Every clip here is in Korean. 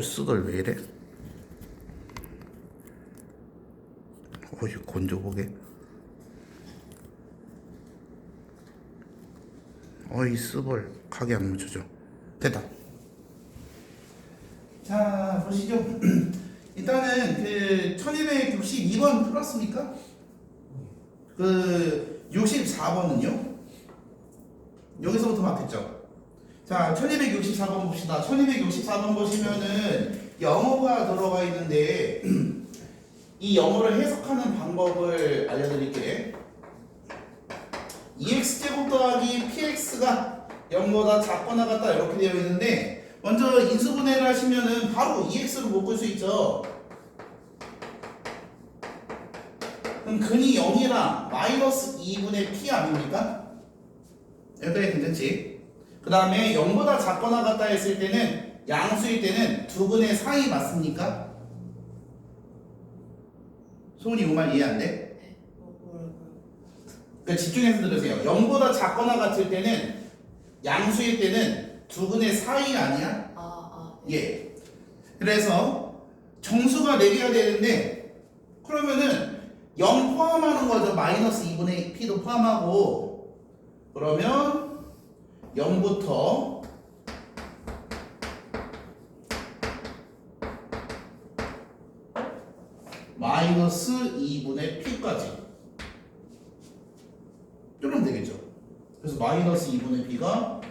쓰덜 왜 이래? 건져보게. 어이 쓰벌 각이 안 묻혀져. 됐다. 자 보시죠. 일단은 그 1262번 풀었습니까? 그 64번은요 여기서부터 맞겠죠. 자 1264번 봅시다. 1264번 보시면은 영어가 들어가 있는데 이 영어를 해석하는 방법을 알려드릴게. EX제곱 더하기 PX가 0보다 작거나 같다 이렇게 되어 있는데 먼저 인수분해를 하시면은 바로 EX로 묶을 수 있죠. 그럼 근이 0이랑 마이너스 2분의 P 아닙니까? 여기까지 괜찮지? 그 다음에 0보다 작거나 같다 했을 때는 양수일 때는 2분의 4이 맞습니까? 소은이 이 말 이해 안 돼? 그러니까 집중해서 들으세요. 0보다 작거나 같을 때는 양수일 때는 2분의 4이 아니야? 예. 그래서 정수가 4개가 되는데 그러면은 0 포함하는 거죠. 마이너스 2분의 P도 포함하고 그러면 0부터 마이너스 2분의 P까지 이러면 되겠죠. 그래서 마이너스 2분의 P가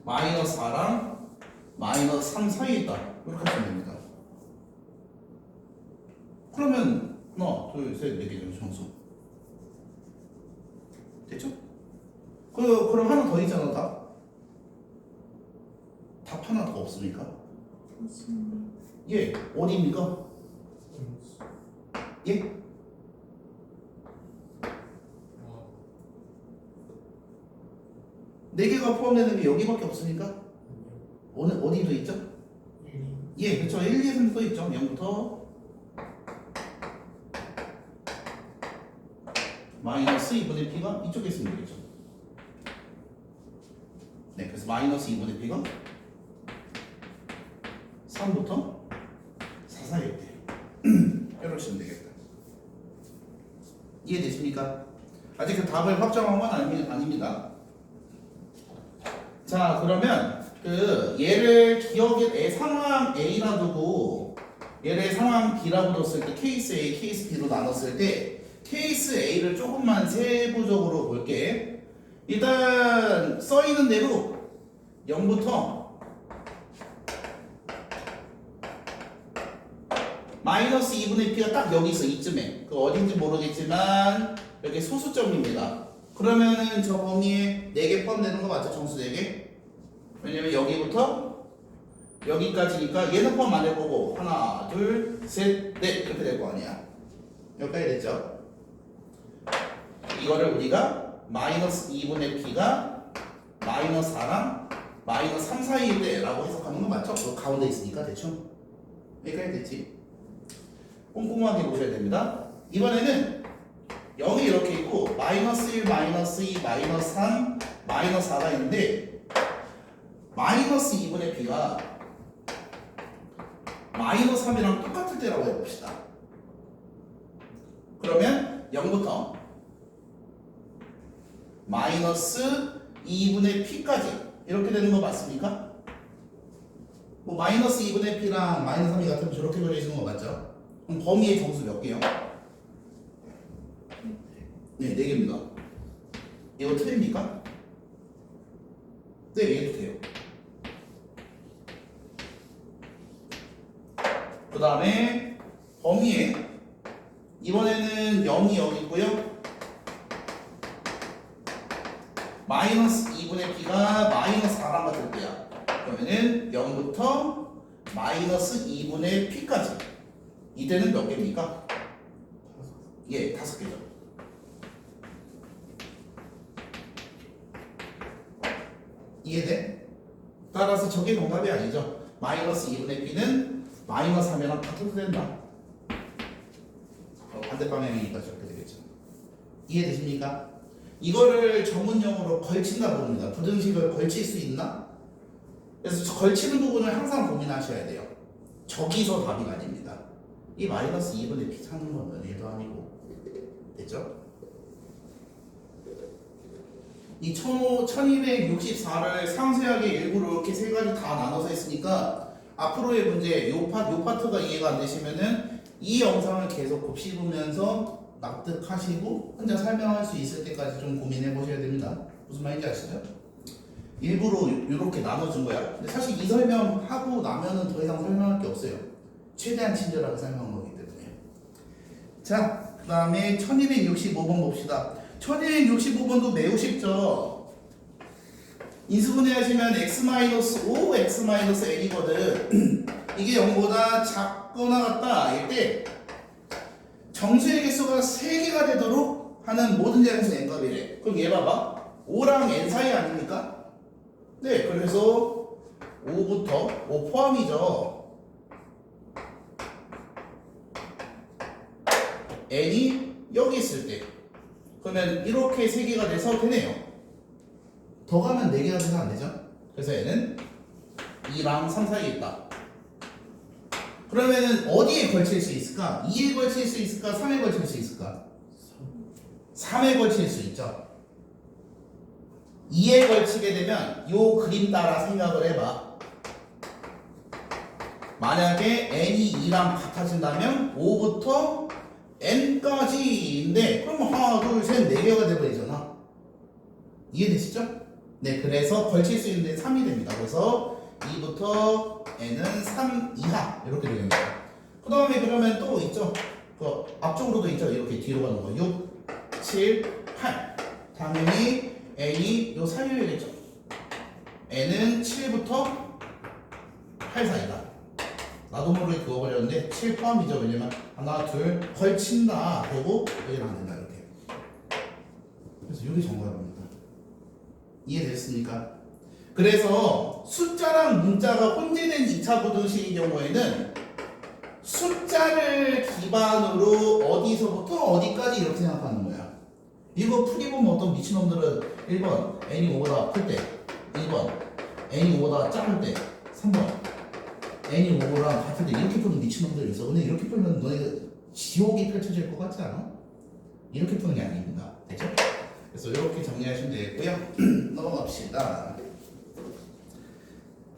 마이너스 4랑 마이너스 3 사이에 있다. 이렇게 하시면 됩니다. 그러면 하나, 둘, 셋, 네 개죠. 정수. 됐죠? 그럼 하나 더 있잖아. 답 하나 더 없습니까? 예, 어디입니까? 예? 네 개가 포함되는 게 여기밖에 없습니까? 어디도 있죠? 예, 그렇죠. 1, 2, 3도 있죠. 0부터 마이너스 2분의 P가 이쪽에 있으면 되겠죠. 네, 그래서 마이너스 2분의 P가 3부터 4 사이에 있대. 이러시면 되겠다. 이해되십니까? 아직 그 답을 확정한 건 아닙니다. 자, 그러면 얘를 기억에 상황 A라 두고 얘를 상황 B라고 뒀을 때 케이스 A, 케이스 B로 나눴을 때 케이스 A를 조금만 세부적으로 볼게. 일단 써있는 대로 0부터 마이너스 2분의 P가 딱 여기 있어. 이쯤에. 그 어딘지 모르겠지만 여기 소수점입니다. 그러면은 저 범위에 4개 포함되는 거 맞죠? 정수 4개? 왜냐면 여기부터 여기까지니까 얘는 포함 안 될 거고 하나, 둘, 셋, 넷 이렇게 될 거 아니야. 여기까지 됐죠? 이거를 우리가 마이너스 2분의 P가 마이너스 4랑 마이너스 3 사이일 때라고 해석하는 거 맞죠? 그 가운데 있으니까 대충 여기까지 됐지? 꼼꼼하게 보셔야 됩니다. 이번에는 여기 이렇게 있고 마이너스 1, 마이너스 2, 마이너스 3, 마이너스 4가 있는데 마이너스 2분의 P가 마이너스 3이랑 똑같을 때라고 해봅시다. 그러면 0부터 마이너스 2분의 P까지 이렇게 되는 거 맞습니까? 뭐 마이너스 2분의 P랑 마이너스 3이 같으면 저렇게 그려지는 거 맞죠? 그럼 범위의 정수 몇 개요? 네, 4개입니다. 이거 틀립니까? 네, 얘도 돼요. 그 다음에 범위에 이번에는 0이 여기 있고요. 마이너스 2분의 P가 마이너스 4랑 같을 때야. 그러면은 0부터 마이너스 2분의 P까지. 이때는 몇 개입니까? 예, 5개죠. 이해돼? 따라서 저게 정답이 아니죠. 마이너스 2분의 P는 마이너스 3이랑 같아도 된다. 반대 방향이니까 저렇게 되겠죠. 그래서 걸치는 부분을 항상 고민하셔야 돼요. 저기서 답이 아닙니다. 이 마이너스 2분의 p 찾는 거는 1도 아니고 됐죠? 이 1264를 상세하게 일부러 이렇게 세 가지 다 나눠서 했으니까 앞으로의 문제 요 파트가 이해가 안 되시면은 이 영상을 계속 곱씹으면서 납득하시고 혼자 설명할 수 있을 때까지 좀 고민해 보셔야 됩니다. 무슨 말인지 아시죠? 일부러 이렇게 나눠준 거야. 근데 사실 이 설명하고 나면은 더 이상 설명할 게 없어요. 최대한 친절하게 설명한 거기 때문에. 자, 그 다음에 1265번 봅시다. 1265번도 매우 쉽죠. 인수분해 하시면 x-5, x-n이거든. 이게 0보다 작거나 같다. 이때 정수의 개수가 3개가 되도록 하는 모든 자연수 n값이래. 그럼 얘 봐봐. 5랑 n 사이 아닙니까? 네, 그래서 5부터 5 포함이죠. n이 여기 있을 때 그러면 이렇게 3개가 돼서 되네요. 더 가면 4개가 돼서 안 되죠? 그래서 얘는 2랑 3 사이에 있다. 그러면은 어디에 걸칠 수 있을까? 2에 걸칠 수 있을까? 3에 걸칠 수 있을까? 3에 걸칠 수 있죠. 2에 걸치게 되면 요 그림 따라 생각을 해봐. 만약에 n이 2랑 같아진다면 5부터 n까지인데 그럼 하나 둘 셋 4개가 돼버리잖아. 이해되시죠? 네, 그래서 걸칠 수 있는 데 3이 됩니다. 그래서 2부터 n은 3 이하 이렇게 되겠네요. 그 다음에 그러면 또 있죠. 그 앞쪽으로도 있죠. 이렇게 뒤로 가는 거 6, 7, 8 당연히 n이 요 사이에겠죠. n은 7부터 8 사이다. 나도 모르게 그거 걸렸는데 7 포함이죠. 왜냐면 하나 둘 걸친다 되고 여기는 안 된다 이렇게. 그래서 여기 정답입니다. 이해됐습니까? 그래서 숫자랑 문자가 혼재된 2차 부등식의 경우에는 숫자를 기반으로 어디서부터 어디까지 이렇게 생각하는 거야. 이거 풀이 보면 어떤 미친놈들은 1번 n이 5보다 클 때, 2번 n이 5보다 작을 때, 3번 n이 5랑 같을 때 이렇게 푸는 미친놈들이 있어. 근데 이렇게 풀면 너희가 지옥이 펼쳐질 것 같지 않아? 이렇게 푸는 게 아닙니다. 됐죠? 그래서 이렇게 정리하시면 되겠고요. 넘어갑시다.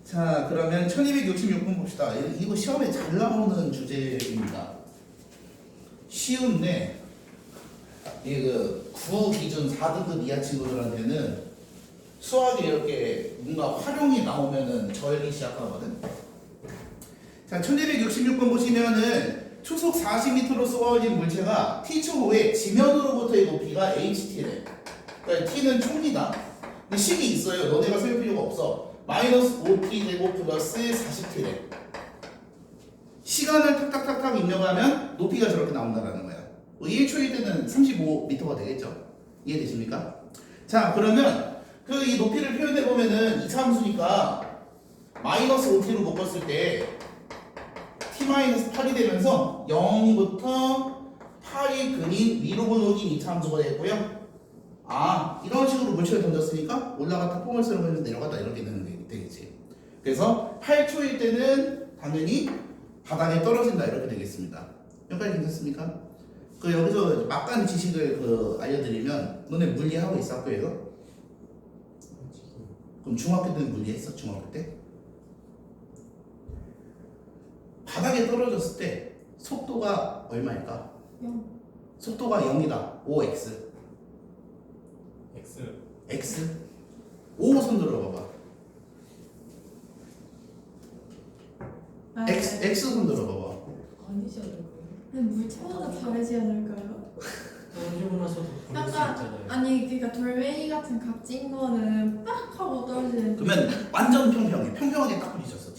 자, 그러면 1266번 봅시다. 이거 시험에 잘 나오는 주제입니다. 쉬운데 이 구 기준 4등급 이하 친구들한테는 수학에 이렇게 뭔가 활용이 나오면은 저열기 시작하거든. 자, 1266번 보시면은 초속 40m로 쏘아올린 물체가 t초호에 지면으로부터의 높이가 ht래. 그러니까 t는 총기다. 근데 식이 있어요. 너네가 쓸 필요가 없어. 마이너스 5t 제곱 플러스 40t래. 시간을 탁탁탁탁 입력하면 높이가 저렇게 나온다는 거야. 1초일 때는 35m가 되겠죠. 이해되십니까? 자, 그러면 그 이 높이를 표현해 보면은 이차 함수니까 마이너스 5t로 묶었을 때 t-8이 되면서 0부터 8이 그린 위로 번호긴 2차 함수가 되고요. 아, 이런 식으로 물체를 던졌으니까 올라갔다 폼을 쓰면서 내려갔다 이렇게 되겠지. 그래서 8초일 때는 당연히 바닥에 떨어진다 이렇게 되겠습니다. 여기까지 괜찮습니까? 여기서 막간 지식을 알려드리면 너네 물리하고 있어 학교에서? 그럼 중학교 때는 물리했어? 중학교 때? 바닥에 떨어졌을 때 속도가 얼마일까? 0. 속도가 0이다. 5x. x? 5 손 들어봐봐. x 손 들어봐봐. 아니지 않을까요? 물체마다 다르지 않을까요? 던지고 나서도 부를 수 약간 있잖아요. 아니 그러니까 돌멩이 같은 값진 거는 빡 하고 떨어지는. 그러면 완전 평평해. 평평하게 딱 부딪혔어.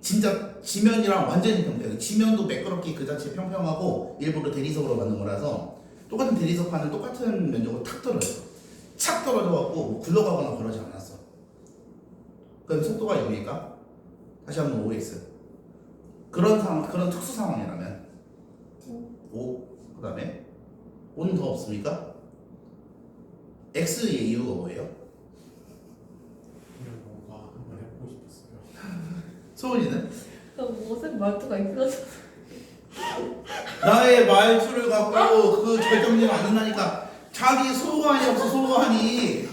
진짜 지면이랑 완전히 평평해. 지면도 매끄럽게 그 자체 평평하고 일부러 대리석으로 만든 거라서 똑같은 대리석판은 똑같은 면적으로 탁 떨어져. 착 떨어져갖고 굴러가거나 그러지 않았어. 그럼 속도가 0일까? 다시 한번 5x. 그런 상황, 그런 특수 상황이라면 5. 그 다음에 5는 더 없습니까? x의 이유가 뭐예요? 뭐가 소은이는? 너무 어색 말투가 있어서. 나의 말투를 갖고 그 결정력 안 된다니까. 자기 소관이 없어 소관이.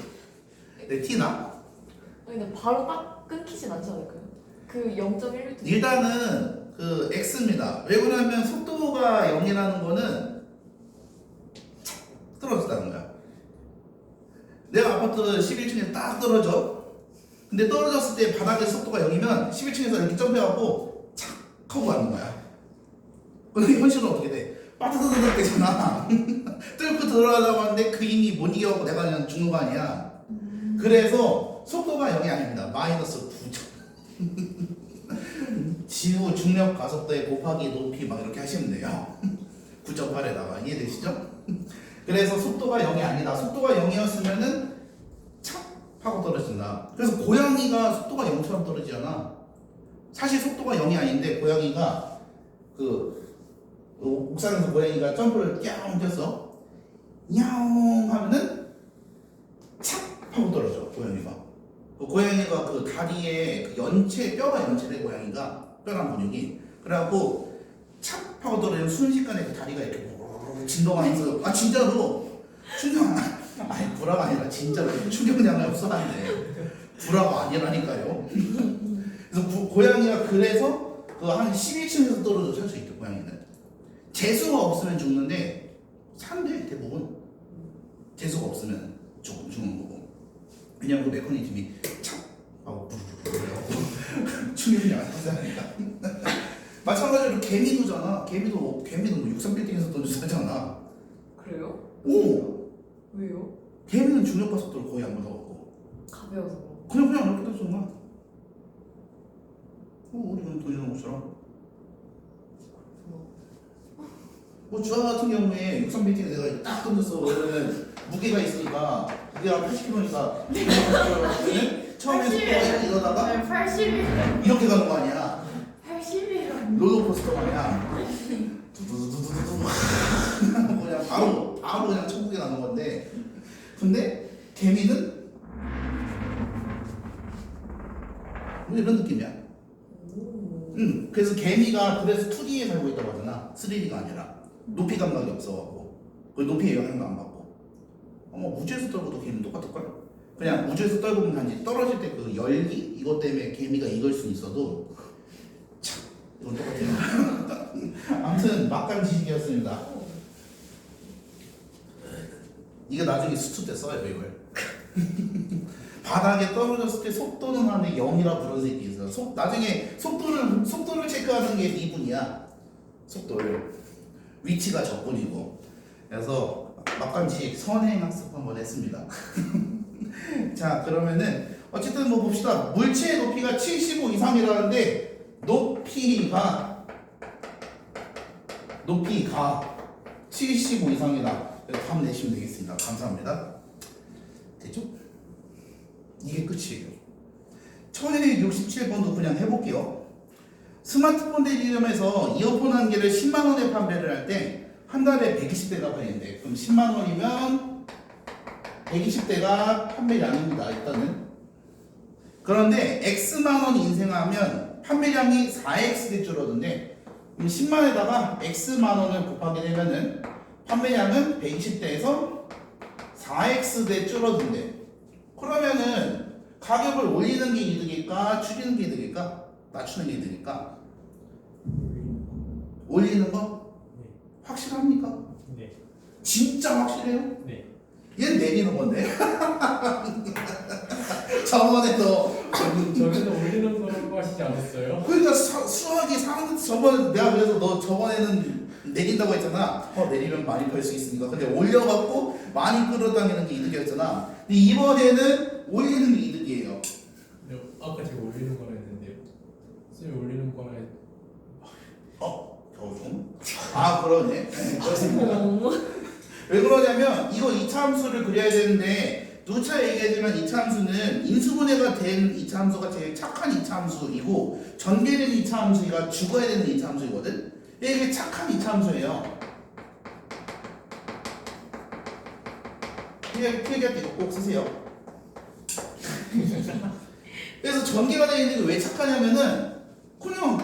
내 티나? 근데 바로 딱 끊기진 않지 않을까요? 그 0.1m. 일단은 그 X입니다. 왜 그러냐면 속도가 0이라는 거는 떨어졌다는 거야. 내가 아파트 11층에 딱 떨어져. 근데 떨어졌을 때 바닥에 속도가 0이면 11층에서 이렇게 점프해갖고 착 하고 가는 거야. 근데 현실은 어떻게 돼? 빠뜨드득 되잖아. 뚫고 들어가려고 하는데 그 힘이 못 이겨갖고 내가 그냥 죽는 거 아니야. 그래서 속도가 0이 아닙니다. 마이너스 9점. 지구 중력 가속도에 곱하기 높이 막 이렇게 하시면 돼요. 9.8에다가 이해되시죠? 그래서 속도가 0이 아니다. 속도가 0이었으면은 착 하고 떨어진다. 그래서 고양이가 속도가 0처럼 떨어지지 않아. 사실 속도가 0이 아닌데 고양이가 옥상에서 고양이가 점프를 꺄 옮겼어. 야옹 하면은 착 하고 떨어져 고양이가. 그 고양이가 그 다리에 그 뼈가 연체돼 고양이가 뼈랑 근육이. 그래갖고 착 하고 떨어지면 순식간에 그 다리가 이렇게 진동하면서 진짜로 충격 아니 불화가 아니라 진짜로 충격량이 없어하는데 불화가 아니라니까요. 그래서 고양이가 그래서 그 한 11층에서 떨어져 살 수 있대. 고양이는 재수가 없으면 죽는데 산대 대부분. 재수가 없으면 죽는 거고. 왜냐면 그 메커니즘이 착 하고 부르르르르 충격량이 안 발생하니까. 마찬가지로 개미도잖아. 개미도 뭐 63빌딩에서 던져서잖아. 그래요? 오! 왜요? 개미는 중력 가속도를 거의 안 받아갖고 가벼워서. 그냥 이렇게 던져서 우리 그냥 던지는 것처럼. 뭐 주아 같은 경우에 63빌딩에 내가 딱 던졌어. 그러면 무게가 있으니까 무게가 80kg니까 처음에 속도가 이러다가 80이요. 이렇게 가는 거 아니야. 80이요. 롤러코스터 마냥 두두두두두두 그냥 바로 그냥 천국에 가는 건데, 근데 개미는 뭐 이런 느낌이야. 그래서 개미가 그래서 2D에 살고 있다고 하잖아. 3D가 아니라 높이 감각이 없어갖고 그 높이의 영향도 안 받고. 아마 우주에서 떨고도 개미는 똑같을걸? 그냥 우주에서 떨고는 단지 떨어질 때 그 열기 이것 때문에 개미가 익을 수 있어도 참 이건 똑같아요. 아무튼 막강 지식이었습니다. 이거 나중에 수투 때 써요 이걸. 바닥에 떨어졌을 때 속도는 하는데 0이라 부르는 새끼 있어요. 나중에 속도를 체크하는 게 이분이야. 속도를 위치가 적분이고. 그래서 막강지식 선행 학습 한번 했습니다. 자 그러면은 어쨌든 뭐 봅시다. 물체의 높이가 75 이상이라는데 높이가 75 이상이다. 답 내시면 되겠습니다. 감사합니다. 됐죠? 이게 끝이에요. 1267번도 그냥 해볼게요. 스마트폰 대리점에서 이어폰 한 개를 10만원에 판매를 할 때 한 달에 120대가 팔리는데, 그럼 10만원이면 120대가 판매량입니다. 일단은. 그런데 X만원 인생하면 판매량이 4X대 줄어드는데, 그럼 10만에다가 X만원을 곱하게 되면은 판매량은 120대에서 4X대 줄어든대. 그러면은 가격을 올리는 게 이득일까? 줄이는 게 이득일까? 낮추는 게 이득일까? 올리는 거? 네. 확실합니까? 네. 진짜 확실해요? 네. 얘는 내리는 건데. 저번에도 저기서 올리는 거라고 하시지 않았어요? 그러니까 수학이 저번에 내가 그래서 너 저번에는 내린다고 했잖아. 내리면 많이 벌 수 있으니까. 근데 올려갖고 많이 끌어당기는 게 이득이었잖아. 근데 이번에는 올리는 게 이득이에요. 네, 아까 제가 올리는 거라 했는데요. 쌤이 올리는 거라 좀? 그러네. 네, 그렇습니다. 왜 그러냐면 이거 2차 함수를 그려야 되는데 누차 얘기하지만 2차 함수는 인수분해가 된 2차 함수가 제일 착한 2차 함수이고 전개된 2차 함수가 죽어야 되는 2차 함수이거든. 이게 착한 2차 함수예요. 필기할 때 이거 꼭 쓰세요. 그래서 전개가 되어 있는 게 왜 착하냐면은 그냥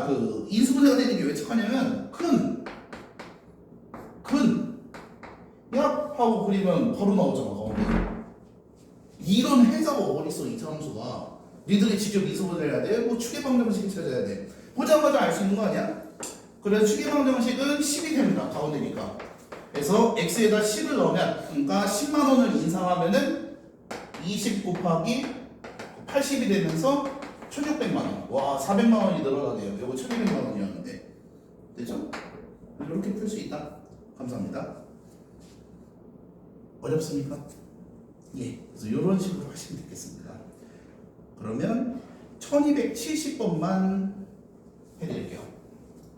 그 인수분해가 되는 게 왜 착하냐면 야 하고 그리면 바로 나오잖아 가운데. 이런 해석 어딨어 이 함수가. 니들이 직접 인수분해를 해야 돼? 뭐 추계방정식을 찾아야 돼. 보자마자 알 수 있는 거 아니야? 그래서 추계방정식은 10이 됩니다 가운데니까. 그래서 x에다 10을 넣으면 그러니까 10만 원을 인상하면은 20 곱하기 80이 되면서 1600만 원. 와 400만 원이 늘어나네요. 이거 1200만 원이었는데. 됐죠? 이렇게 풀 수 있다. 감사합니다. 어렵습니까? 예. 그래서 이런 식으로 하시면 되겠습니다. 그러면 1270번만 해드릴게요.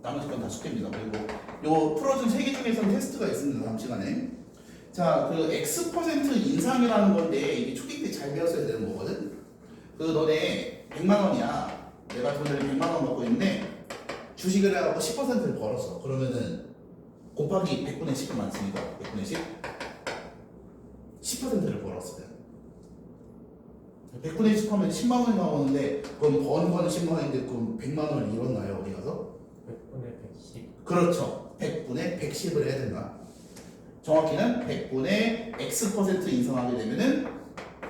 나머지 건 다 숙제입니다. 그리고 요 풀어준 3개 중에서는 테스트가 있습니다. 다음 시간에. 자, 그 X% 인상이라는 건데 이게 초딩 때 잘 배웠어야 되는 거거든. 그 너네 100만 원이야. 내가 돈을 100만 원 갖고 있는데 주식을 해갖고 10%를 벌었어. 그러면은 곱하기 100분의 10은 많으니까 100분의 10 10%를 벌었어요. 100분의 10 하면 10만 원이 나오는데 그럼 번 거는 10만 원인데 그럼 100만 원을 잃었나요? 어디 가서? 100분의 110. 그렇죠. 100분의 110을 해야 된다. 정확히는 100분의 X% 인상하게 되면은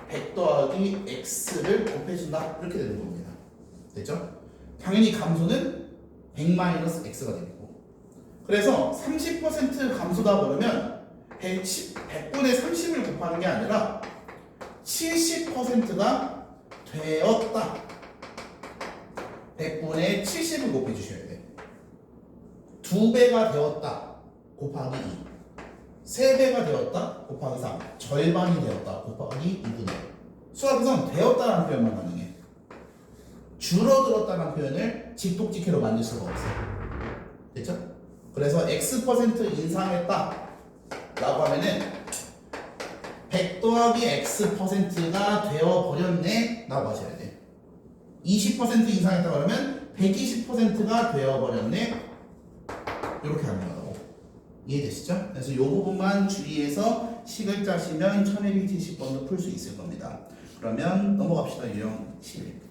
100 더하기 X를 곱해준다. 이렇게 되는 겁니다. 됐죠? 당연히 감소는 100 마이너스 X가 되고. 그래서 30% 감소다 그러면 100분의 30을 곱하는 게 아니라 70%가 되었다. 100분의 70을 곱해주셔야 돼. 2배가 되었다. 곱하기 2. 3배가 되었다. 곱하기 3. 절반이 되었다. 곱하기 2분의 1. 수학에서는 되었다라는 표현만 가능해. 줄어들었다는 표현을 직독직해로 만들 수가 없어. 됐죠? 그래서 X% 인상했다 라고 하면은 100 더하기 X%가 되어버렸네 라고 하셔야 돼. 20% 인상했다 그러면 120%가 되어버렸네. 이렇게 하는 거라고. 이해되시죠? 그래서 이 부분만 주의해서 식을 짜시면 1270번도 풀 수 있을 겁니다. 그러면 넘어갑시다. 유형 11.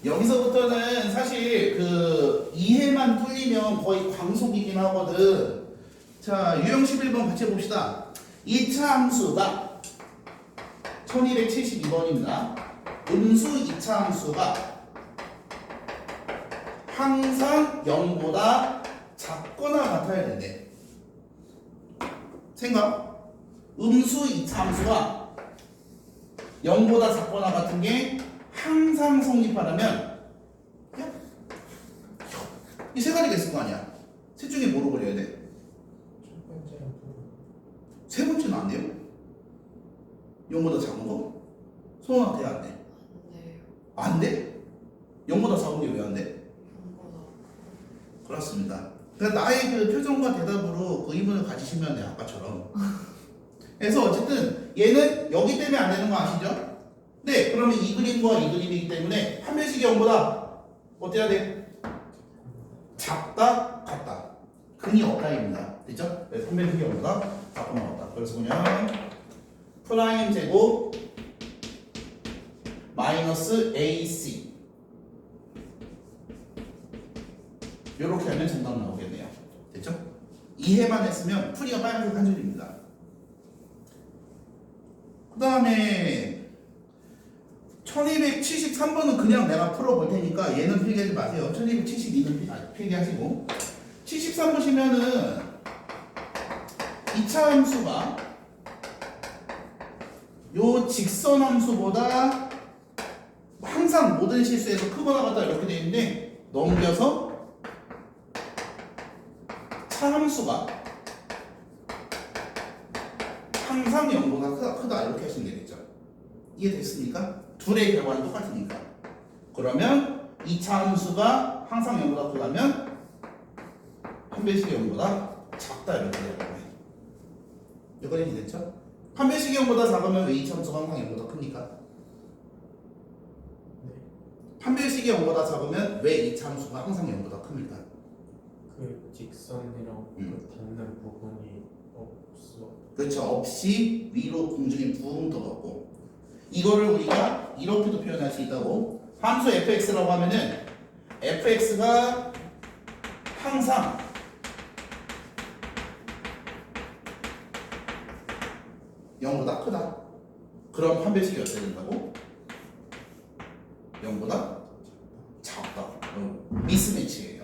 여기서부터는 사실 그 이해만 풀리면 거의 광속이긴 하거든. 자, 유형 11번 같이 해봅시다. 2차 함수가 1272번입니다. 음수 2차 함수가 항상 0보다 작거나 같아야 된대. 생각? 음수 2차 함수가 0보다 작거나 같은 게 항상 성립하려면 이 세 가지가 있을 거 아니야. 셋 중에 뭐로 그려야 돼? 첫 번째는 세 번째는 안 돼요? 0보다 작은 거? 소원아 돼야 안 돼? 네. 안 돼? 0보다 작은 게 왜 안 돼? 이거다. 그렇습니다. 그러니까 나의 그 표정과 대답으로 그 의문을 가지시면 돼요. 아까처럼. 그래서 어쨌든 얘는 여기 때문에 안 되는 거 아시죠? 네, 그러면 이 그림과 이 그림이기 때문에 판별식이 0보다 어때야 돼? 작다, 같다. 근이 없다입니다. 됐죠? 그래서 판별식이 0보다 작거나 같다. 그래서 그냥 프라임 제곱 마이너스 AC 이렇게 하면 정답 나오겠네요. 됐죠? 이해만 했으면 풀이가 빨간색 한 줄입니다. 그 다음에 1273번은 그냥 내가 풀어볼 테니까 얘는 필기하지 마세요. 1272는 필기하시고 73 보시면은 2차 함수가 요 직선 함수보다 항상 모든 실수에서 크거나 같다 이렇게 되어 있는데 넘겨서 차 함수가 항상 0보다 크다 이렇게 하시면 되겠죠. 이해됐습니까? 둘의 결과는 똑같으니까. 그러면 2차 함수가 항상 0보다 크다면 판별식이 0보다 작다 이렇게 되는 거예요. 여기까지 됐죠? 판별식이 0보다 작으면 왜 2차 함수가 항상 0보다 큽니까? 네. 판별식이 0보다 작으면 왜 2차 함수가 항상 0보다 큽니까? 그 직선이랑 그 닿는 부분이 없어. 그렇죠. 없이 위로 공중에 붕 떠갖고 이거를 우리가 이렇게도 표현할 수 있다고. 함수 fx라고 하면은 fx가 항상 (0보다) 크다. 그럼 판별식이 어떻게 된다고? 0보다 작다. 미스매치예요.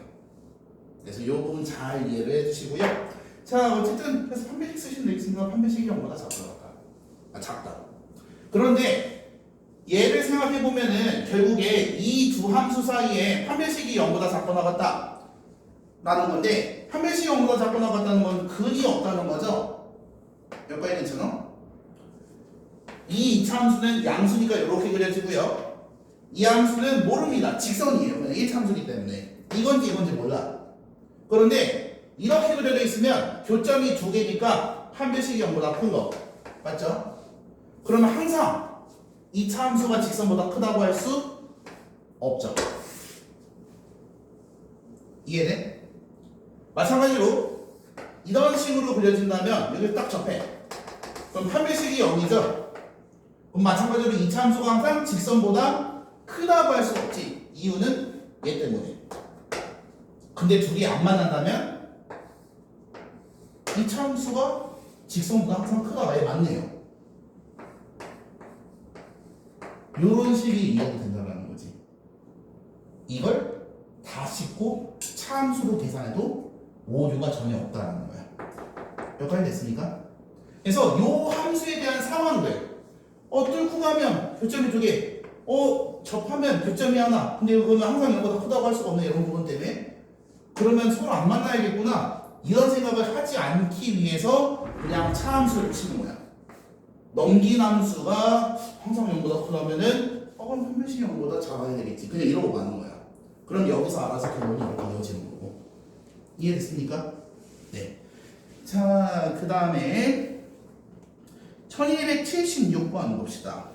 그래서 이 부분 잘 이해를 해주시고요. 자, 어쨌든 그래서 판별식 쓰시면 되겠습니다. 판별식이 0보다 작다. 그런데 얘를 생각해 보면은 결국에 이 두 함수 사이에 판별식이 0보다 작거나 같다 라는 건데, 판별식이 0보다 작거나 같다는 건 근이 없다는 거죠. 여기까지 괜찮아? 이 2차 함수는 양수니까 이렇게 그려지고요. 이 함수는 모릅니다. 직선이에요. 그냥 1차 함수이기 때문에 이건지 몰라. 그런데 이렇게 그려져 있으면 교점이 두 개니까 판별식이 0보다 큰 거 맞죠? 그러면 항상 2차 함수가 직선보다 크다고 할 수 없죠. 이해돼? 마찬가지로 이런 식으로 그려진다면 여기 딱 접해. 그럼 판별식이 0이죠? 그럼 마찬가지로 2차 함수가 항상 직선보다 크다고 할 수 없지. 이유는 얘 때문에. 근데 둘이 안 만난다면 2차 함수가 직선보다 항상 크다. 얘 맞네요. 요런 식이 이해가 된다는 거지. 이걸 다 씻고 차함수로 계산해도 오류가 전혀 없다는 거야. 여기까지 됐습니까? 그래서 요 함수에 대한 상황들 뚫고 가면 교점이 두 개, 접하면 교점이 하나. 근데 그러면 항상 이거보다 크다고 할 수가 없네. 이런 부분 때문에. 그러면 서로 안 만나야겠구나. 이런 생각을 하지 않기 위해서 그냥 차함수를 치는 거야. 넘긴 함수가 항상 0보다 크다면은 그럼 판별식이 0보다 작아야 되겠지. 그냥 이러고 가는 거야. 그럼 여기서 알아서 결론이 이렇게 이어지는 거고. 이해됐습니까? 네. 자, 그 다음에 1276번 봅시다.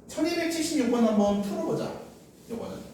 1276번 한번 풀어보자. 요거는.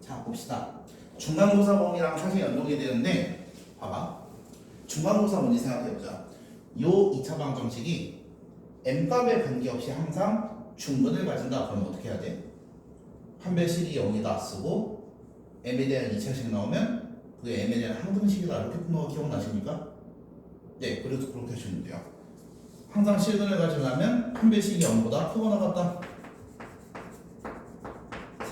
자 봅시다. 중간고사범위랑 사실 연동이 되는데 봐봐. 중간고사 문제 생각해보자. 요 2차 방정식이 m값에 관계없이 항상 중근을 가진다. 그럼 어떻게 해야 돼? 판별식이 0이다 쓰고 m에 대한 2차식 나오면 그 m에 대한 항등식이다 이렇게 푸는 거 기억나십니까? 네, 그래서 그렇게 하시면 돼요. 항상 실근을 가지려면 판별식이 0보다 크거나 같다.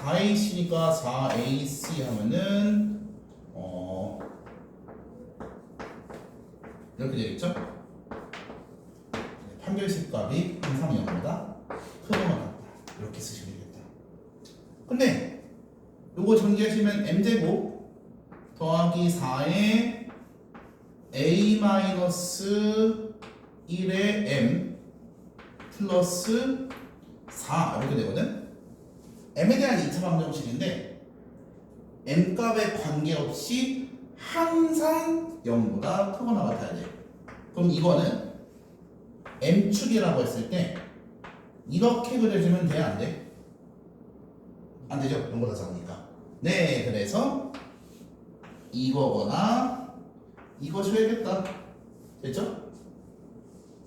4ac니까 4ac 하면은 이렇게 되겠죠? 판별식 값이 항상 0보다 크거나 같다. 이렇게 쓰시면 되겠다. 근데 요거 전개하시면 m제곱 더하기 4의 a-1의 m 플러스 4 이렇게 되거든? m에 대한 2차 방정식인데 m값에 관계없이 항상 0보다 크거나 같아야 돼. 그럼 이거는 m축이라고 했을 때 이렇게 그려주면 돼? 안 돼? 안 되죠? 0보다 작으니까. 네, 그래서 이거거나 이거 줘야겠다. 됐죠?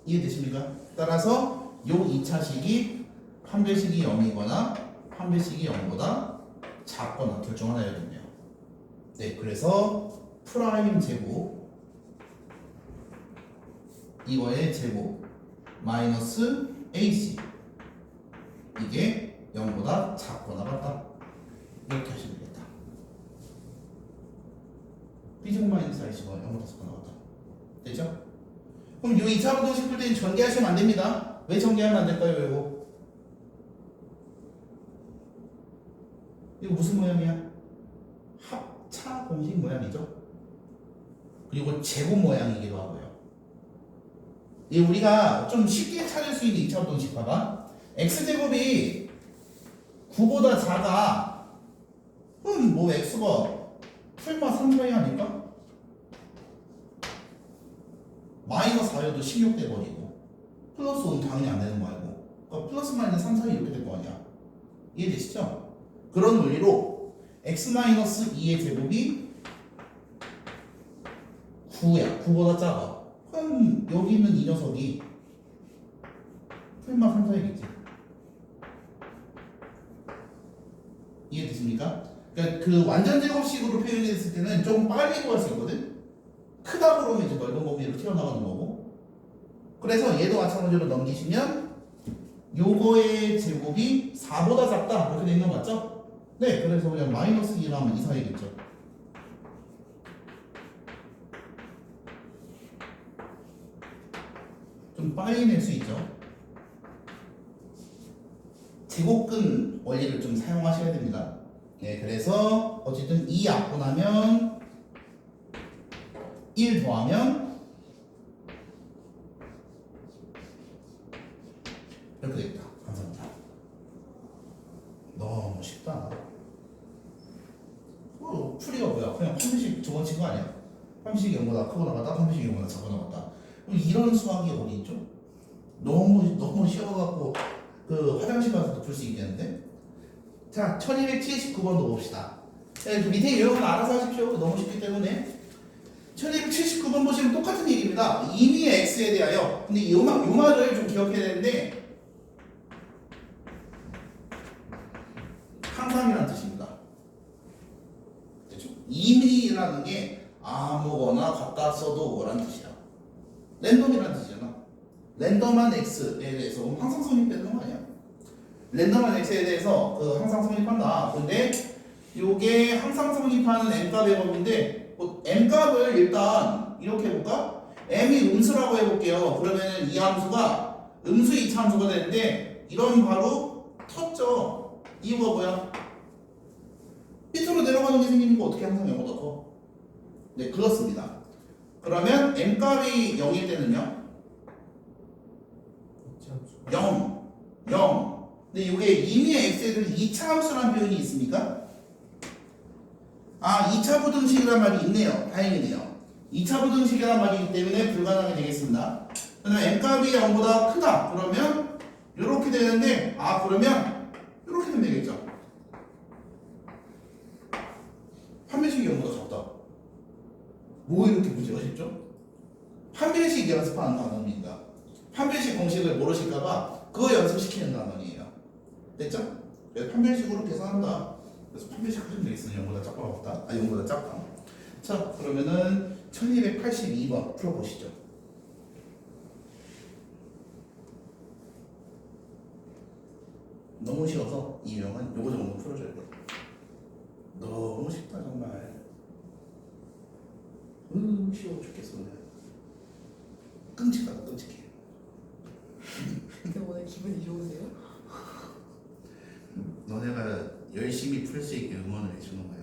이해되십니까? 따라서 요 2차식이 판별식이 0이거나 판별식이 0보다 작거나 둘 중 하나여야겠네요. 네, 그래서 프라임 제곱 이거의 제곱 마이너스 AC 이게 0보다 작거나 같다. 이렇게 하시면 되겠다. B제곱 마이너스 AC가 0보다 작거나 같다. 되죠? 그럼 이 2차 방정식 풀 때는 전개하시면 안 됩니다. 왜 전개하면 안 될까요, 이거? 이거 무슨 모양이야? 합차 공식 모양이죠? 그리고 제곱 모양이기도 하고요. 이 우리가 좀 쉽게 찾을 수 있는 2차 방정식 봐봐. x제곱이 9보다 작아. 그럼 뭐 x가 설마 3, 4이 아닐까? 마이너스 4여도 16 돼버리고 플러스 5는 당연히 안 되는 거 알고 그러니까 플러스 마이너스 3, 4 이렇게 될 거 아니야. 이해되시죠? 그런 논리로 x-2의 제곱이 9야. 9보다 작아. 그럼 여기 있는 이 녀석이 설마 3, 4이겠지. 이해되십니까? 그러니까 그 완전 제곱식으로 표현했을 때는 좀 빨리 구할 수 있거든? 크다 그러면 이제 넓은 범위로 튀어나가는 거고. 그래서 얘도 마찬가지로 넘기시면 요거의 제곱이 4보다 작다. 이렇게 되는 거 맞죠? 네, 그래서 그냥 마이너스 2로 하면 2, 4이겠죠. 좀 빨리 낼 수 있죠. 제곱근 원리를 좀 사용하셔야 됩니다. 네, 그래서 어쨌든 2 약분하면 1 더하면 이렇게 되겠다. 감사합니다. 너무 쉽다. 풀이가 뭐야? 그냥 판별식 두 번 친 거 아니야? 판별식이 0보다 크고 나갔다, 판별식이 0보다 작고 나갔다. 이런 수학이 어디 있죠? 너무 쉬워갖고 그 화장실 가서도 풀 수 있겠는데? 자, 1279번도 봅시다. 네, 그 밑에 요령은 알아서 하십시오. 너무 쉽기 때문에. 1279번 보시면 똑같은 얘기입니다. 임의의 x에 대하여. 근데 요 말을 좀 기억해야 되는데 항상이라는 뜻입니다. 그렇죠? 임의라는 게 아무거나 갖다 써도 뭐란 뜻이야? 랜덤이라는 뜻이잖아. 랜덤한 x에 대해서 항상 성립되는 거 아니야? 랜덤한 x에 대해서 그 항상 성립한다. 근데 요게 항상 성립하는 m값의 범위인데 m값을 일단 이렇게 해볼까? m이 음수라고 해볼게요. 그러면 이 함수가 음수 2차 함수가 되는데 이런 바로 텄죠. 이유가 뭐야? 밑으로 내려가는 게 생기는 거 어떻게 항상 0보다 커? 네, 그렇습니다. 그러면 m값이 0일 때는요? 0, 0. 근데 이게 임의의 x에 대한 2차 함수라는 표현이 있습니까? 아, 2차 부등식이란 말이 있네요. 다행이네요. 2차 부등식이란 말이기 때문에 불가능하게 되겠습니다. 그러면 m값이 0보다 크다. 그러면 이렇게 되는데 그러면 이렇게 되면 되겠죠. 판별식 0보다 작다. 뭐 이렇게 문제가 쉽죠? 판별식 연습하는 단원입니다. 판별식 공식을 모르실까봐 그거 연습시키는 단원이에요. 됐죠? 그래서 판별식으로 계산한다. 그래서 판별식 그림 돼 있으면 0보다 작다 없다. 아 0보다 작다. 자 그러면은 1282번 풀어보시죠. 너무 쉬워서 이 유형은 요거 정도 풀어줘야 돼. 너무 쉽다 정말. 쉬워 죽겠어 그냥. 끔찍하다 끔찍해. 근데 오늘 기분이 좋으세요? 너네가 열심히 풀 수 있게 응원을 해주는 거야.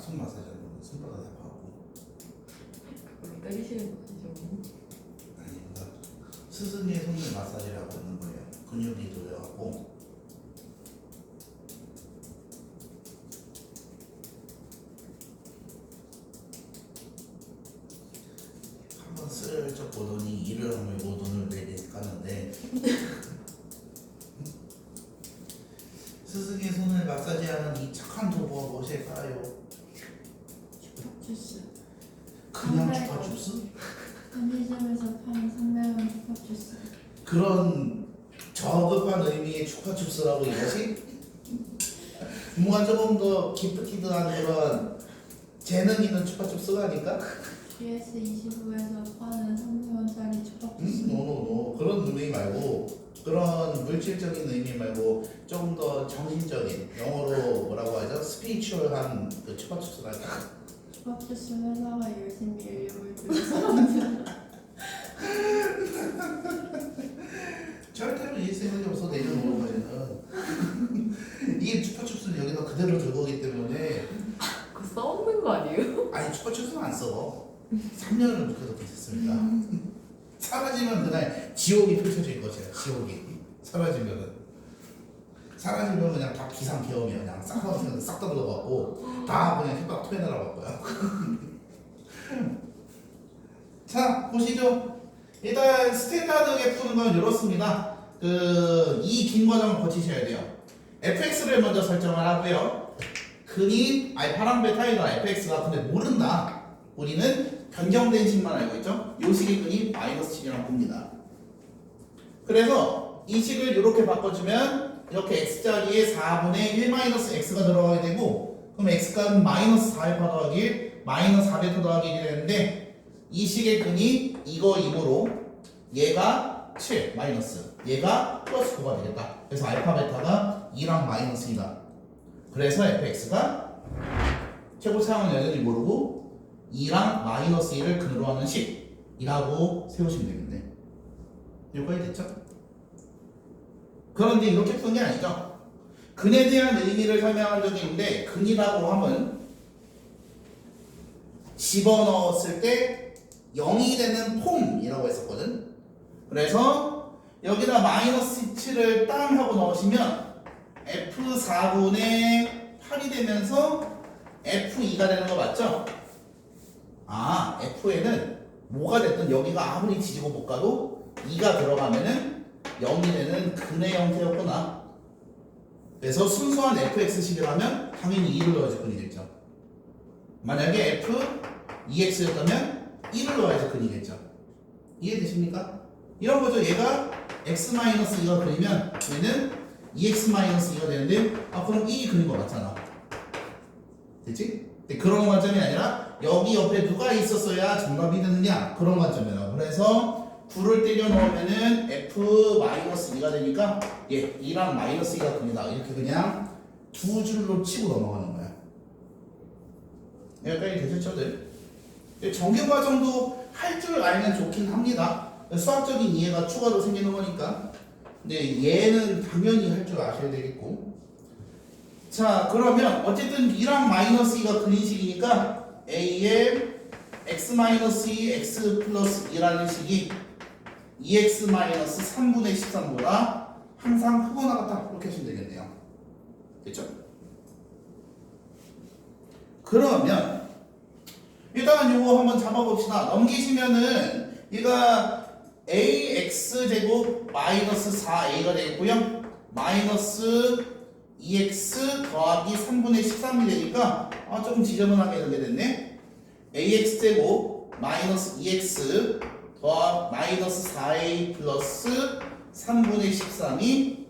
손 마사지하는 손바닥 아파하고. 그걸로 때리시는 거 아니죠? 아닙니다. 스승의 손을 마사지라고 하는 거예요. 근육이 조여갖고 한번 슬쩍 보더니 이를 하물고 눈을 내리 까는데 스승의 손을 마사지하는 이 착한 도구가 무엇일까요? 주스. 그냥 추파춥스? 편의점에서 파는 상당한 주스. 그런 저급한 의미의 추파춥스라고 이것이? 뭔가 조금 더 기프티드한 그런 재능 있는 추파춥스가 아닐까? GS25에서 파는 3,000원짜리 주스. 노노노 그런 의미 말고 그런 물질적인 의미 말고 조금 더 정신적인 영어로 뭐라고 하죠? 스피리추얼한 그 추파춥스랄까? 주스 회사가 열심히 인력을 들여서 절대로 이길 생각이 없어 내려놓은 거는 이게 추파춥스는 여기서 그대로 들 거기 때문에 그거 써먹는 거 아니에요? 아니 추파춥스는 안 써. 3년을 계속 있었습니다. 사라지면 그날 지옥이 펼쳐질 것이야. 지옥이 사라지면 그냥 다 비상계엄이야. 그냥 싹다 들어가고 다 그냥 휘박 토해내라고 할 거야. 자 보시죠. 일단 스탠다드하게 푸는 건 이렇습니다. 이 긴 과정을 거치셔야 돼요. fx를 먼저 설정을 하고요. 근이 알파랑 베타이다 fx가 근데 모른다. 우리는 변경된 식만 알고 있죠. 요 식의 근이 마이너스 7이라고 봅니다. 그래서 이 식을 이렇게 바꿔주면 이렇게 x자리에 4분의 1 마이너스 x가 들어가게 되고, 그럼 x값은 마이너스 4알파 더하기 1 마이너스 4베타 더하기 1이 되는데, 이 식의 근이 이거이므로 얘가 7 마이너스, 얘가 플러스 9가 되겠다. 그래서 알파 베타가 2랑 마이너스 2다. 그래서 fx가 최고 차항은 여전히 모르고 2랑 마이너스 1을 근으로 하는 식이라고 세우시면 되겠네. 여기까지 됐죠? 그런데 이렇게 푸는 게 아니죠. 근에 대한 의미를 설명한 적이 있는데, 근이라고 하면 집어넣었을 때 0이 되는 폼이라고 했었거든. 그래서 여기다 마이너스 7을 땅 하고 넣으시면 F4분의 8이 되면서 F2가 되는 거 맞죠? 아, F에는 뭐가 됐든 여기가 아무리 지지고 볶아도 2가 들어가면은 0이 되는 근의 형태였구나. 그래서 순수한 fx식이라면 당연히 2를 넣어야지 근이겠죠. 만약에 f 2x였다면 1을 넣어야지 근이겠죠. 이해되십니까? 이런 거죠. 얘가 x-2가 근이면 얘는 2x-2가 되는데, 아 그럼 2이 근인 거 맞잖아. 됐지? 근데 그런 관점이 아니라 여기 옆에 누가 있었어야 정답이 되느냐, 그런 관점이에요. 그래서 9를 때려 넣으면은 f-2가 되니까 예, 2랑 마이너스 2가 근이다. 이렇게 그냥 두 줄로 치고 넘어가는 거야. 여기까지 되셨죠? 정규 과정도 할 줄 알면 좋긴 합니다. 수학적인 이해가 추가로 생기는 거니까. 근데 얘는 당연히 할 줄 아셔야 되겠고. 자, 그러면 어쨌든 2랑 마이너스 2가 근인식이니까 a의 x-2 x 플러스 2라는 식이 2x-3분의 13보다 항상 크거나 같다. 이렇게 하시면 되겠네요. 됐죠? 그러면 일단 요거 한번 잡아봅시다. 넘기시면은 얘가 ax제곱 마이너스 4a가 되겠고요. 마이너스 2x 더하기 3분의 13이 되니까 아 조금 지저분하게 되게 됐네. ax제곱 마이너스 2x 더하기 마이너스 4a 플러스 3분의 13이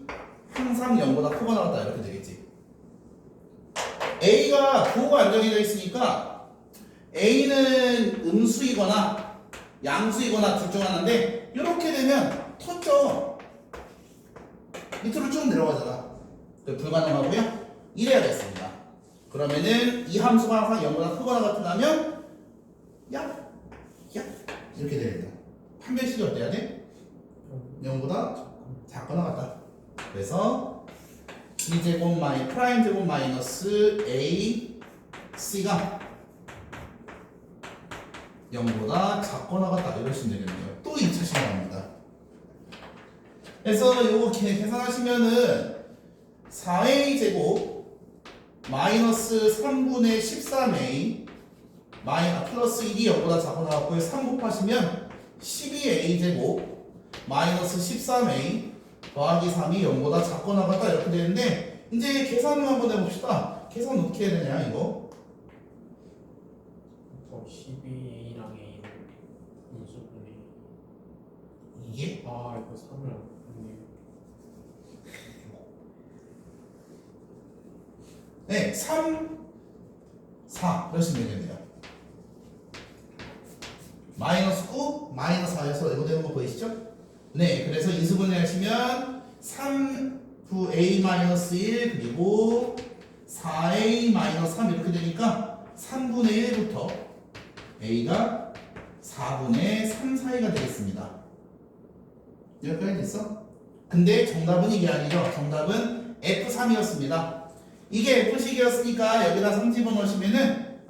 항상 0보다 크거나 같다. 이렇게 되겠지. a가 부호가 안 정해져 있으니까 a는 음수이거나 양수이거나 둘 중 하나인데, 이렇게 되면 터져 밑으로 쭉 내려가잖아. 불가능하고요. 이래야겠습니다. 그러면은 이 함수가 항상 0보다 크거나 같으면 야 이렇게 되겠다. 판별식이 어때야 돼? 0보다 작거나 같다. 그래서 b제곱 프라임 제곱 마이너스 a c가 0보다 작거나 같다. 이러시면 되겠네요. 또 2차 시간입니다. 그래서 요거 계산하시면은 4a 제곱 마이너스 3분의 13a 플러스 1이 0보다 작거나 같고요. 3 곱하시면 12a 제곱 마이너스 13a 더하기 3이 0보다 작거나 같다. 이렇게 되는데, 이제 계산을 한번 해봅시다. 계산 어떻게 해야 되냐 이거. 12a랑 a는 인수분해. 이게 아 이거 3을 안 했네요. 네, 3, 4 이러시면 되겠네요. 마이너스 9, 마이너스 4에서 이거 되는 거 보이시죠? 네, 그래서 인수분해 하시면 3a-1 그리고 4a-3 이렇게 되니까 3분의 1부터 a가 4분의 3 사이가 되겠습니다. 여기까지 됐어? 근데 정답은 이게 아니죠. 정답은 F3이었습니다. 이게 F식이었으니까 여기다 3 집어넣으시면은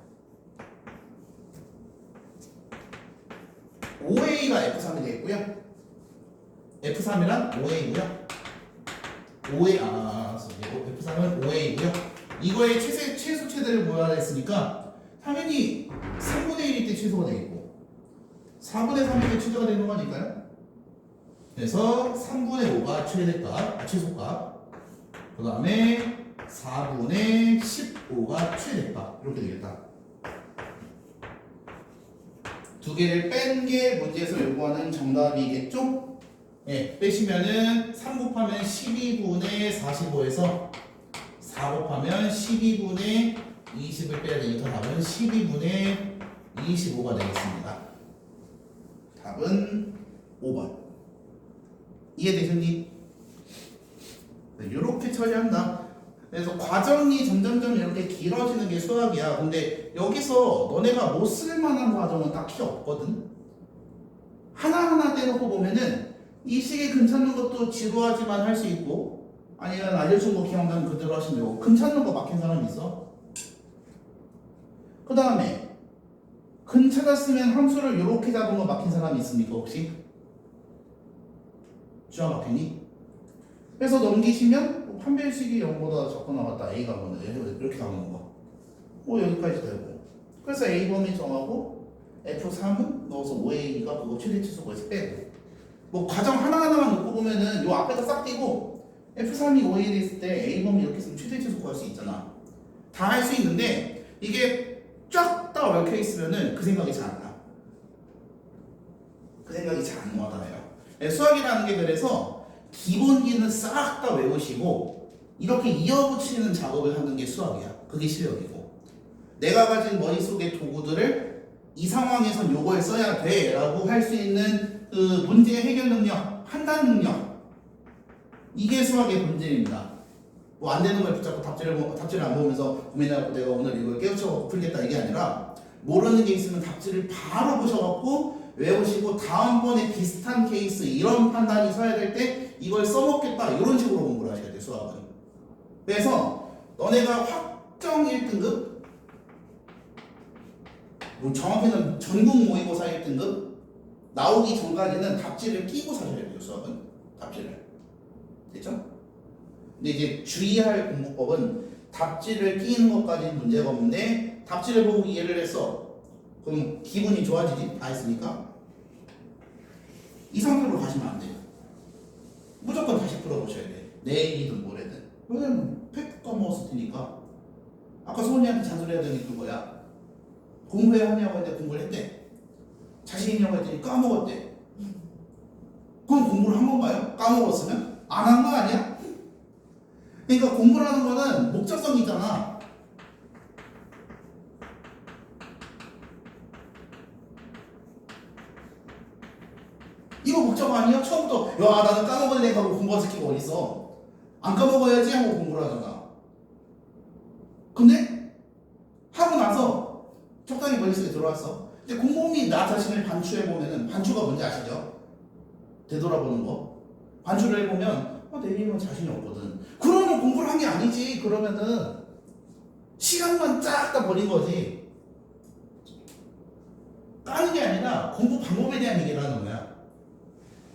5A가 F3이 되겠고요. F3이란 5A고요. F3은 5A고요. 이거의 최소 최대를 구하라 했으니까 당연히 3분의 1일 때 최소가 되겠고 4분의 3일 때 최소가 되는 거니까요. 그래서 3분의 5가 최대값, 최소값. 그 다음에 4분의 15가 최대값. 이렇게 되겠다. 두 개를 뺀 게 문제에서 요구하는 정답이겠죠? 네, 빼시면은 3 곱하면 12분의 45에서 4 곱하면 12분의 20을 빼야 되니까 답은 12분의 25가 되겠습니다. 답은 5번. 이해되셨니? 네, 이렇게 처리한다. 그래서 과정이 점점점 이렇게 길어지는 게 수학이야. 근데 여기서 너네가 못 쓸만한 과정은 딱히 없거든. 하나하나 떼놓고 보면은 이 식이 근찾는 것도 지루하지만 할 수 있고, 아니면 알려준 거 기억나면 그대로 하시면 되고, 근찾는 거 막힌 사람 있어? 그 다음에 근찾았으면 함수를 이렇게 잡은 거 막힌 사람이 있습니까 혹시? 쥐어 막혔니? 그래서 넘기시면 판별식이 0보다 적고 나왔다. A가 뭐냐 이렇게 나오는 거. 뭐 여기까지 되고. 그래서 A범위 정하고 F3은 넣어서 5A가 그거 최대치수고에서 빼고. 뭐 과정 하나하나만 놓고 보면은 요 앞에다 싹 띄고 F3이 5A 됐을 때 A범위 이렇게 쓰면 최대치수 구할 수 있잖아. 다 할 수 있는데 이게 쫙 다 얽혀 있으면은 그 생각이 잘 안 나. 그 생각이 잘 안 와닿아요. 수학이라는 게 그래서 기본기는 싹 다 외우시고 이렇게 이어붙이는 작업을 하는 게 수학이야. 그게 실력이고. 내가 가진 머릿속의 도구들을 이 상황에선 요걸 써야 돼 라고 할 수 있는 그 문제 해결 능력, 판단 능력, 이게 수학의 본질입니다. 뭐 안 되는 걸 붙잡고 답지를 안 보면서 고민해갖고 내가 오늘 이걸 깨우쳐 풀겠다 이게 아니라 모르는 게 있으면 답지를 바로 보셔갖고 외우시고 다음번에 비슷한 케이스 이런 판단이 서야 될 때 이걸 써먹겠다 이런 식으로 공부를 하셔야 돼요. 수학은. 그래서 너네가 확정 1등급, 뭐 정확히는 전국 모의고사 1등급 나오기 전까지는 답지를 끼고 사셔야 돼요. 수학은. 답지를. 됐죠? 근데 이제 주의할 공부법은 답지를 끼는 것까지는 문제가 없는데 답지를 보고 이해를 했어. 그럼 기분이 좋아지지? 다 했으니까. 이 상태로 가시면 안 돼요. 무조건 다시 풀어보셔야 돼. 내일이든 모레든. 왜냐면 팩 까먹었을 테니까. 아까 소은이한테 잔소리해야 되는 게 그거야. 공부해야 하냐고 했는데 공부를 했대. 자신 있냐고 했더니 까먹었대. 그럼 공부를 한 건가요? 까먹었으면? 안 한 거 아니야? 그러니까 공부를 하는 거는 목적성이 있잖아. 이거 목적 아니야? 처음부터 야 나는 까먹을래 하고 공부할 새끼가 어딨어. 안 까먹어야지 하고 공부를 하잖아. 근데 하고 나서 적당히 머릿속에 들어왔어. 근데 곰곰이 나 자신을 반추해보면은, 반추가 뭔지 아시죠? 되돌아보는 거. 반추를 해보면 내일은 자신이 없거든. 그러면 공부를 한 게 아니지. 그러면은 시간만 쫙 다 버린 거지. 까는 게 아니라 공부 방법에 대한 얘기를 하는 거야.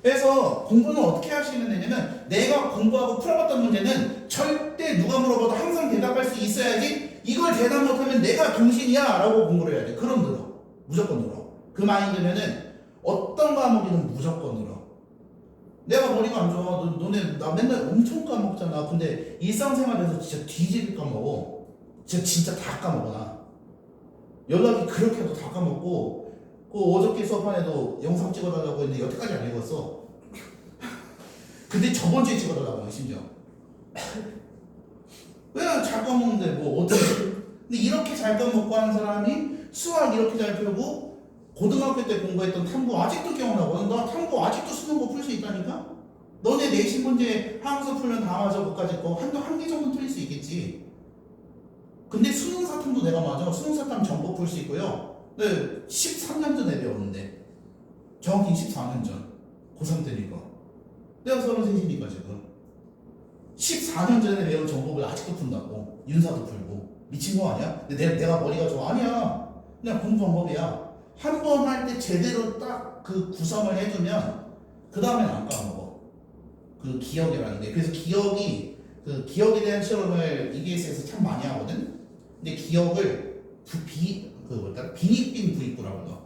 그래서 공부는 어떻게 하시면 되냐면 내가 공부하고 풀어봤던 문제는 절대 누가 물어봐도 항상 대답할 수 있어야지. 이걸 대답 못하면 내가 병신이야 라고 공부를 해야 돼. 그럼 늘어. 무조건 늘어. 그 마인드면은 어떤 과목이든 무조건 늘어. 내가 머리가 안 좋아. 너네 나 맨날 엄청 까먹잖아. 근데 일상생활에서 진짜 뒤지게 까먹어. 진짜 다 까먹어 나. 연락이 그렇게 해도 다 까먹고 그 어저께 수업반에도 영상 찍어달라고 했는데 여태까지 안 읽었어. 근데 저번 주에 찍어달라고 해 심지어. 왜 잘 까먹는데 뭐 어떻게. 근데 이렇게 잘 까먹고 하는 사람이 수학 이렇게 잘 풀고 고등학교 때 공부했던 탐구 아직도 기억나거든. 나 탐구 아직도 수능 거 풀 수 있다니까? 너네 내신 문제 항수 풀면 다 맞아. 그까짓 거 한 개 정도 틀릴 수 있겠지. 근데 수능 사탐도 내가 맞아. 수능 사탐 전부 풀 수 있고요. 네, 13년 전에 배웠는데 정확히 14년 전 고3 때니까 내가 33이니까 지금 14년 전에 배운 정보를 아직도 푼다고. 윤사도 풀고 미친 거 아니야? 근데 내가 머리가 좋아? 아니야. 그냥 공부 방법이야. 한 번 할 때 제대로 딱 그 구성을 해두면 그 다음엔 안 까먹어. 그 기억이라는 게. 그래서 기억에 대한 실험을 EBS에서 참 많이 하거든. 근데 기억을 비익빈 부익부라고 불러.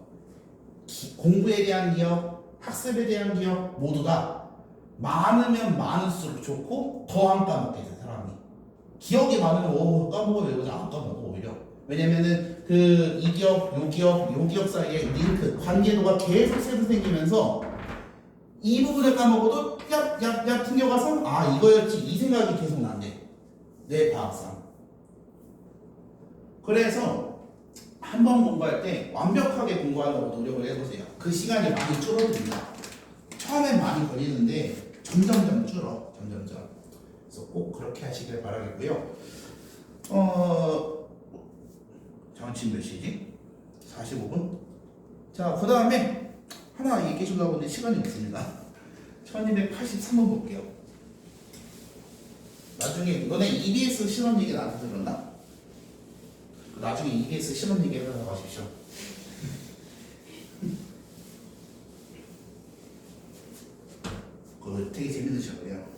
공부에 대한 기억, 학습에 대한 기억 모두 다 많으면 많을수록 좋고 더 안 까먹게 돼 사람이. 기억이 많으면 까먹어 외우지 안 까먹어 오히려. 왜냐면은 그 이 기업, 요 기업, 요 기업 사이에 링크 관계도가 계속 새로 생기면서 이 부분을 까먹어도 얍얍얍 튕겨가서 아 이거였지 이 생각이 계속 난대 내 과학상. 그래서 한 번 공부할 때 완벽하게 공부하려고 노력을 해보세요. 그 시간이 많이 줄어듭니다. 처음엔 많이 걸리는데 점점점 줄어 점점점. 그래서 꼭 그렇게 하시길 바라겠고요. 잠깐 지금 몇 시지? 45분? 자, 그 다음에 하나 얘기해 주려고 하는데 시간이 없습니다. 1283번 볼게요. 나중에 너네 EBS 실험 얘기 나한테 들었나? 나중에 EBS 실험 얘기 하러 가십시오. 그거 되게 재밌으실 거예요.